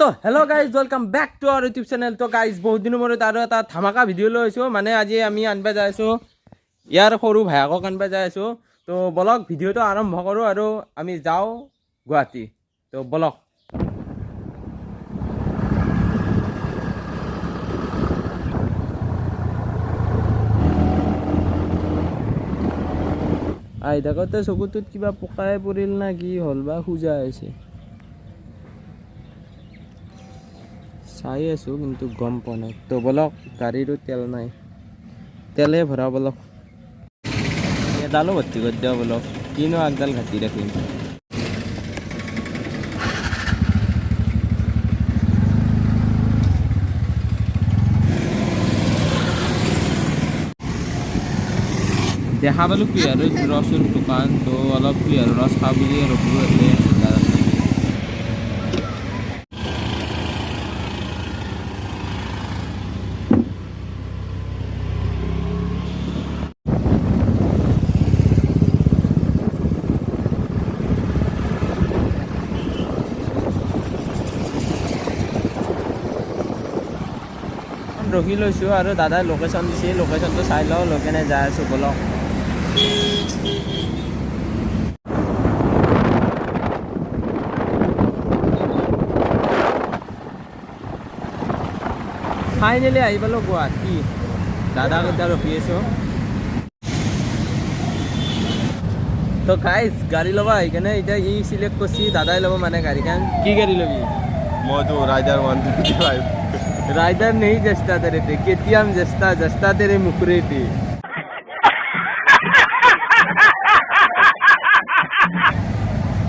So hello guys, welcome back to our YouTube channel. So guys, বহুত দিনৰ মূৰত আৰু এটা ধামাকা ভিডিঅ' লৈ আছো। মানে আজি আমি আনবা যাই আছো ইয়াৰ সৰু ভাইকক আনবা যাই আছো। তো বলক ভিডিঅ'টো আৰম্ভ কৰো আৰু আমি যাও গুৱাহাটী। তো বলক আই দেখতে চকুটোত কিবা পকাই পৰিল না কি হ'ল বা খুজা আছে চাই আছো কিন্তু গম পোৱা নাই। তো বলক গাড়ীৰো তেল নাই, তেলে ভৰা বলক এডালো ভৰ্তি কৰি দিয়া বলক, কিনো আগডাল ঘাটি ৰাখিম। দেখা পালোঁ কি আৰু ৰচৰ দোকান, তো অলপ কি আৰু ৰচ খাওঁ বুলি ৰখিব আছে। ৰখি লৈছোঁ আৰু দাদাই লোকেশ্যন দিছে, লোকেশ্যনটো চাই লওঁ, লৈ কেনে যাই আছোঁ বলক। ফাইনেলি আহি পালোঁ গুৱাহাটী, দাদাক এতিয়া ৰখি আছোঁ। তো গাইজ গাড়ী ল'ব আহি কেনে এতিয়া ই চিলেক্ট কৰিছে, দাদাই ল'ব মানে গাড়ীখন। কি গাড়ী ল'বি? মইতো ৰাইডাৰ 125 राइडर नहीं जस्ता तेरे पे, केटीएम जस्ता जस्ता तेरे मुखरे पे।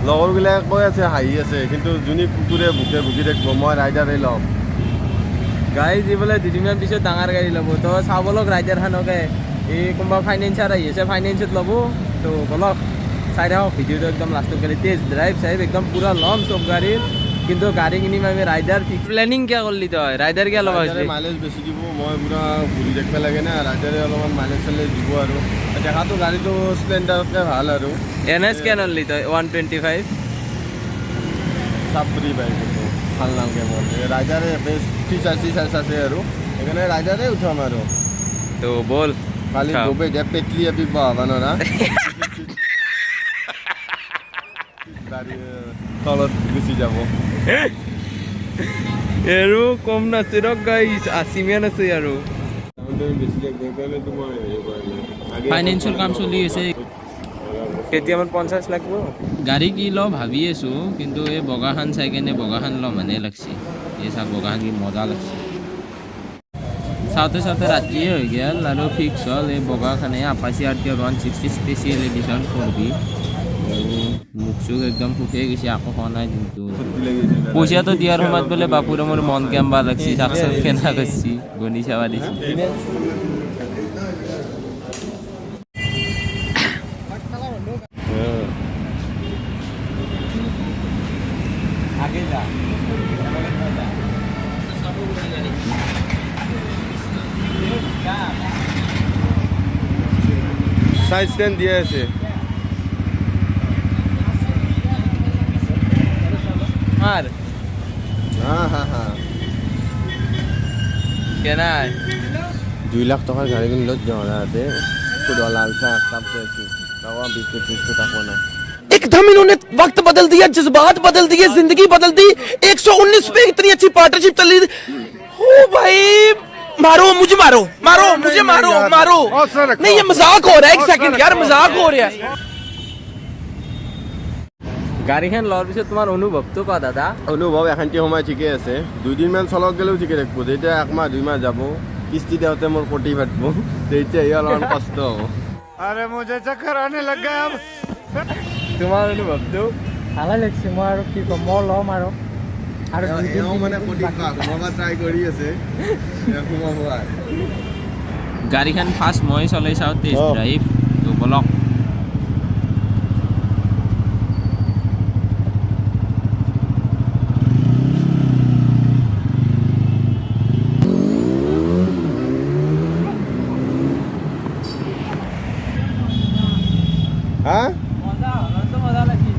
লগৰবিলাক কৈ আছে হাঁহি আছে, কিন্তু যোনে কুকুৰে ভুকে ভুকি থাকিব মই ৰাইডাৰে ল'ম। গাড়ী যি বোলে দুদিনমান পিছত ডাঙৰ গাড়ী ল'ব, তো চাব লওক ৰাইডাৰখনকে। এই কোনোবা ফাইনেন্সাৰ আহি আছে, ফাইনেন্সত ল'ব। তো বলক চাই থাকক ভিডিঅ'টো একদম লাষ্টত গ'লে টেষ্ট ড্ৰাইভ চাইভ একদম পূৰা ল'ম চব গাড়ীৰ। কিন্তু গাড়ী কিনিম আমি ৰাইডাৰ প্লেনিং কিয় কৰিলি তই? ৰাইডাৰ কিয় ল'ব হৈছে? মাইলেজ বেছি দিব, মই পূৰা ঘূৰি দেখিব লাগে না, ৰাইডাৰে অলপমান মাইলেজ চাইলেজ দিব। আৰু দেখাটো গাড়ীটো স্প্লেণ্ডাৰতকৈ ভাল। আৰু NS কিয় নললি তই 125? চাপৰি বাইক এইটো ভাল নালাগে মোৰ, ৰাইডাৰে বেষ্ট ফিচাৰ্চ আছে আৰু সেইকাৰণে ৰাইডাৰে উঠাম। আৰু তো বল খালি ডুবে দিয়া পেটলি আপি পাবা না তলত গুচি যাব। আৰু কম নাছে ৰ গাইছ, 80 মান আছে। আৰু ফাইনেন্সিয়েল কাম চলি আছে, কেতিয়াবা 50 লাগিব। গাড়ী কি লওঁ ভাবি আছোঁ, কিন্তু এই বগাখান চাই কেনে বগাখান লওঁ মানে লাগছে। এই চাওক বগাখান কি মজা লাগছে। চাওঁতে চাওঁতে ৰাতিয়ে হৈ গ'ল আৰু ফিক্স হ'ল এই বগাখানে Apache RTR 160 special edition 4B। আৰু মুখ চুখ একদম শুকাই গৈছে, আকৌ খোৱা নাই। কিন্তু পইচাটো দিয়াৰ সময়ত বোলে বাপুৰে মোৰ মন কেম্বা লাগছি, চাকচোন কেনা কৰিছি, গণি চাবা দিছি। আগে যা সাইড স্ট্যান্ড দিয়ে আছে। আর কেনা 2 লাখ টাকার গাড়ি কিনলো জমাতে পুরো লালসা কাপ করেছি, তাও 20-25 টাকা না। एकदम इन्होंने वक्त बदल दिया, जज्बात बदल दिए, जिंदगी बदल दी। 119 पे इतनी अच्छी पार्टनरशिप चल रही थी। ओ भाई मारो मुझे, मारो मारो मुझे, मारो मारो। नहीं ये मजाक हो रहा है, एक सेकंड यार, मजाक हो रहा है। গাড়ীখন লোৱাৰ পিছত তোমাৰ অনুভৱটো কোৱা দাদা? অনুভৱ এখান্তি সময় ঠিকে আছে, 2 দিনমান চলক গ'লেও ঠিকে থাকিব। যেতিয়া 1 মাহ 2 মাহ যাব, কিস্তি দেওঁতে মোৰ কোটি ফাটিব, তেতিয়া অলপমান কষ্ট হ'ব। আৰে মুঝে চক্কৰ আনে লগ গয়া আব। তোমাৰ অনুভৱটো? ভালে লাগিছে, মই আৰু কি ক'ম, মই ল'ম আৰু মানে কোটি সোমাব ট্ৰাই কৰি আছে, সোমাব। গাড়ীখন ফাৰ্ষ্ট মই চলাই চাওঁ, টেষ্ট ড্ৰাইভ। তো বলক হা মজা লাগছে,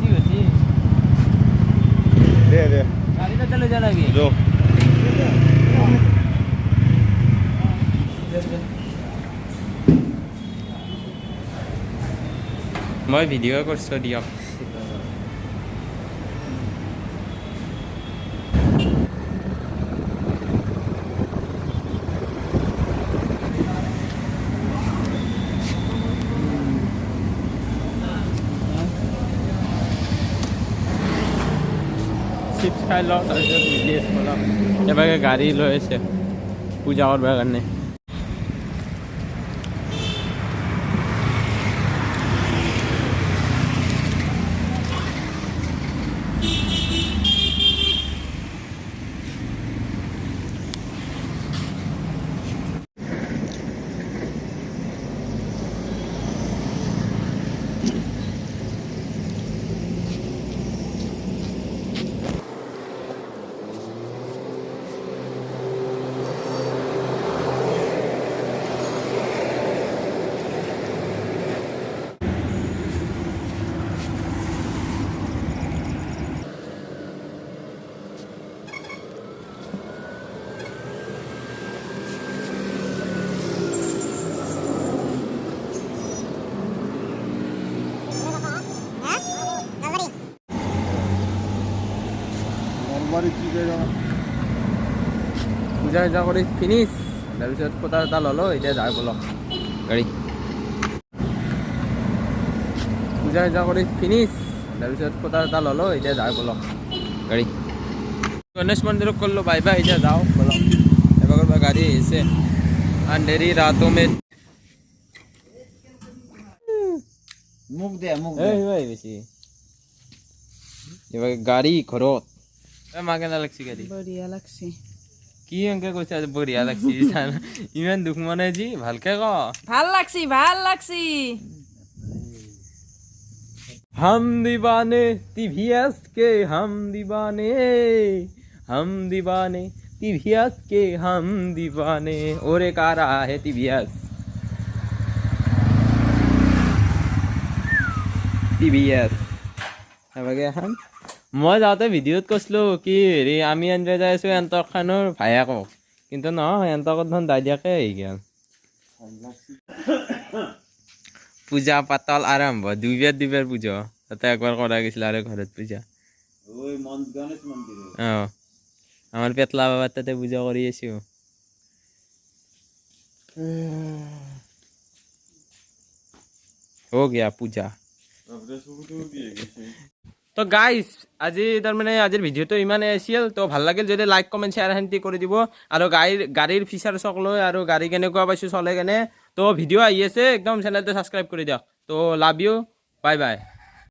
দে গাড়িটা চলে যা নাকি? जो মই ভিডিঅ' কৰিছোঁ দিয়ক চিপছ খাই লওঁ তাৰপিছত বিজনেছ বনাম এবাৰে গাড়ী লৈ আছে পূজা কৰিবৰ কাৰণে পূজা চূজা কৰি ফিনিছ তাৰপিছত ফটা এটা ল'লোঁ এতিয়া যাই বলক গাড়ী পূজা চূজা কৰি ফিনিছ তাৰপিছত ফটা এটা ল'লোঁ এতিয়া যাই বলক গাড়ী গণেশ মন্দিৰত কৰিলোঁ বাই বাই এতিয়া যাওঁ বলক এবাৰ গাড়ী আহিছে আন্ধেৰি ৰাতো মে মুখ দে বেছি এবাৰ গাড়ী ঘৰত মা কেনে লাগছি গাড়ী বঢ়িয়া লাগছে কি এনেকে কৈছে আজি বঢ়িয়া লাগছি ইমান দুখ মনে যি ভালকে ক ভাল লাগছি हम दीवाने टीवीएस के हम दीवाने टीवीएस के हम दीवाने और एक आ रहा है टीवीएस हम মই যাওঁতে ভিডিঅ'ত কৈছিলোঁ কি হেৰি আমি এনজয় যাই আছোঁ এন্তক খানৰ ভায়াকক কিন্তু নহয় এন্তকত ধন দাইদিয়াকে আহি গ'ল পূজা পাতল আৰম্ভ দুইবাৰ পূজা তাতে একবাৰ কৰা গৈছিল আৰু ঘৰত পূজা অঁ আমাৰ পেটলা বাবাৰ তাতে পূজা কৰি আছোঁ হৈ গয়া পূজা তো গাইজ আজি তাৰমানে আজিৰ ভিডিঅ'টো ইমানেই আছিল তো ভাল লাগিল যদি লাইক কমেণ্ট শ্বেয়াৰ সেনেকৈ কৰি দিব আৰু গাড়ীৰ ফিচাৰ্ছক লৈ আৰু গাড়ী কেনেকুৱা পাইছোঁ চলে কেনে তো ভিডিঅ' আহি আছে একদম চেনেলটো ছাবস্ক্ৰাইব কৰি দিয়ক তো লাভ ইউ বাই বাই